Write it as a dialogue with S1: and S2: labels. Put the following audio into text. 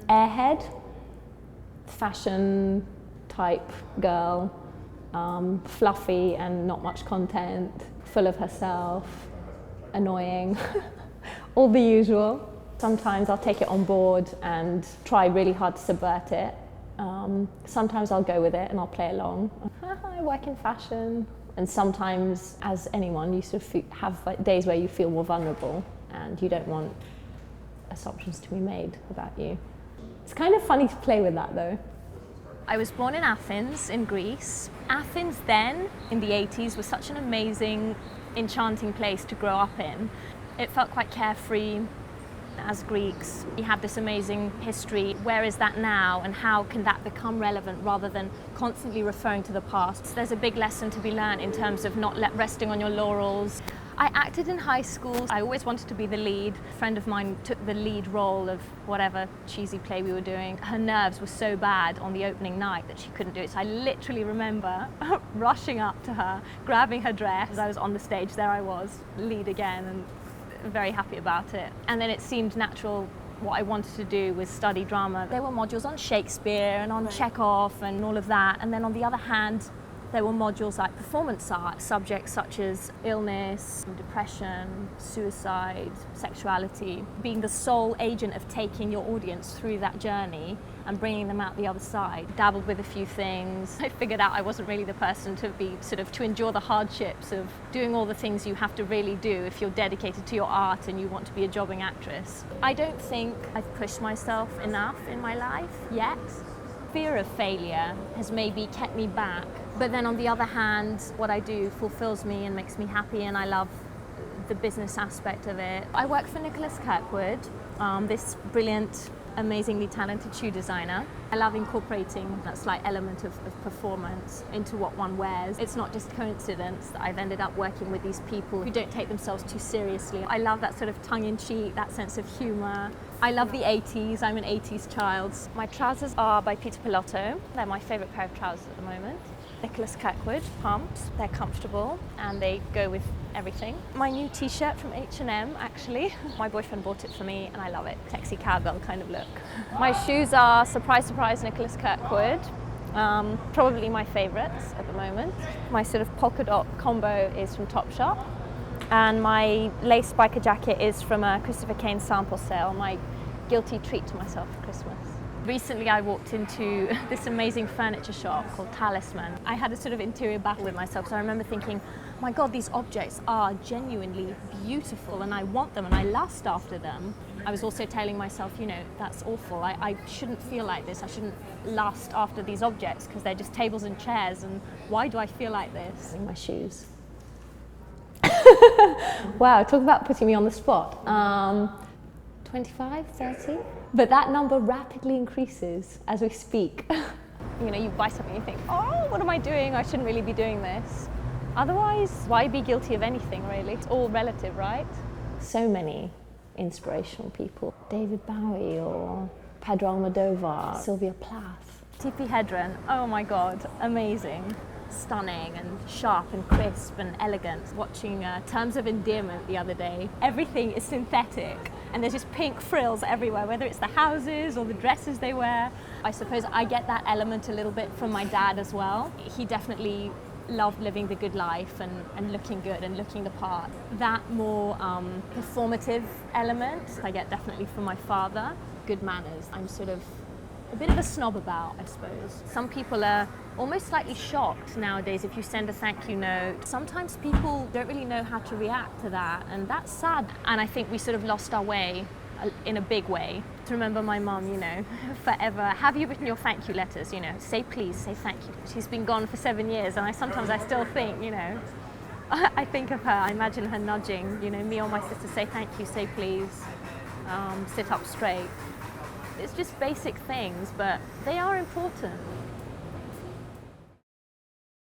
S1: Airhead, fashion type girl, fluffy and not much content, full of herself, annoying, all the usual. Sometimes I'll take it on board and try really hard to subvert it. Sometimes I'll go with it and I'll play along. I work in fashion. And sometimes, as anyone, you sort of have days where you feel more vulnerable and you don't want assumptions to be made about you. It's kind of funny to play with that though. I was born in Athens, in Greece. Athens then, in the 80s, was such an amazing, enchanting place to grow up in. It felt quite carefree. As Greeks, we have this amazing history. Where is that now, and how can that become relevant rather than constantly referring to the past? There's a big lesson to be learned in terms of not resting on your laurels. I acted in high school. I always wanted to be the lead. A friend of mine took the lead role of whatever cheesy play we were doing. Her nerves were so bad on the opening night that she couldn't do it. So I literally remember rushing up to her, grabbing her dress. As I was on the stage, there I was, lead again, and very happy about it. And then it seemed natural. What I wanted to do was study drama. There were modules on Shakespeare and on Chekhov and all of that. And then on the other hand, there were modules like performance art, subjects such as illness, depression, suicide, sexuality. Being the sole agent of taking your audience through that journey and bringing them out the other side. Dabbled with a few things. I figured out I wasn't really the person to endure the hardships of doing all the things you have to really do if you're dedicated to your art and you want to be a jobbing actress. I don't think I've pushed myself enough in my life yet. Fear of failure has maybe kept me back. But then on the other hand, what I do fulfills me and makes me happy, and I love the business aspect of it. I work for Nicholas Kirkwood, this brilliant, amazingly talented shoe designer. I love incorporating that slight element of performance into what one wears. It's not just coincidence that I've ended up working with these people who don't take themselves too seriously. I love that sort of tongue-in-cheek, that sense of humour. I love the 80s, I'm an 80s child. My trousers are by Peter Pilotto. They're my favourite pair of trousers at the moment. Nicholas Kirkwood pumps, they're comfortable and they go with everything. My new t-shirt from H&M actually. My boyfriend bought it for me and I love it. Sexy cowgirl kind of look. My shoes are, surprise, surprise, Nicholas Kirkwood. Probably my favourites at the moment. My sort of polka dot combo is from Topshop. And my lace biker jacket is from a Christopher Kane sample sale, my guilty treat to myself for Christmas. Recently I walked into this amazing furniture shop called Talisman. I had a sort of interior battle with myself, because I remember thinking, my God, these objects are genuinely beautiful and I want them and I lust after them. I was also telling myself, you know, that's awful. I shouldn't feel like this. I shouldn't lust after these objects because they're just tables and chairs, and why do I feel like this? My shoes. Wow, talk about putting me on the spot. 25, 30? But that number rapidly increases as we speak. You know, you buy something and you think, oh, what am I doing? I shouldn't really be doing this. Otherwise, why be guilty of anything, really? It's all relative, right? So many inspirational people. David Bowie or Pedro Almodovar, Sylvia Plath. Tippi Hedren, oh my God, amazing. Stunning and sharp and crisp and elegant. Watching Terms of Endearment the other day. Everything is synthetic and there's just pink frills everywhere, whether it's the houses or the dresses they wear. I suppose I get that element a little bit from my dad as well. He definitely loved living the good life and looking good and looking the part. That more performative element I get definitely from my father. Good manners. I'm sort of a bit of a snob about, I suppose. Some people are almost slightly shocked nowadays if you send a thank you note. Sometimes people don't really know how to react to that, and that's sad. And I think we sort of lost our way in a big way. To remember my mum, you know, forever. Have you written your thank you letters? You know, say please, say thank you. She's been gone for 7 years, and I still think, you know, I think of her, I imagine her nudging, you know, me or my sister, say thank you, say please, sit up straight. It's just basic things, but they are important.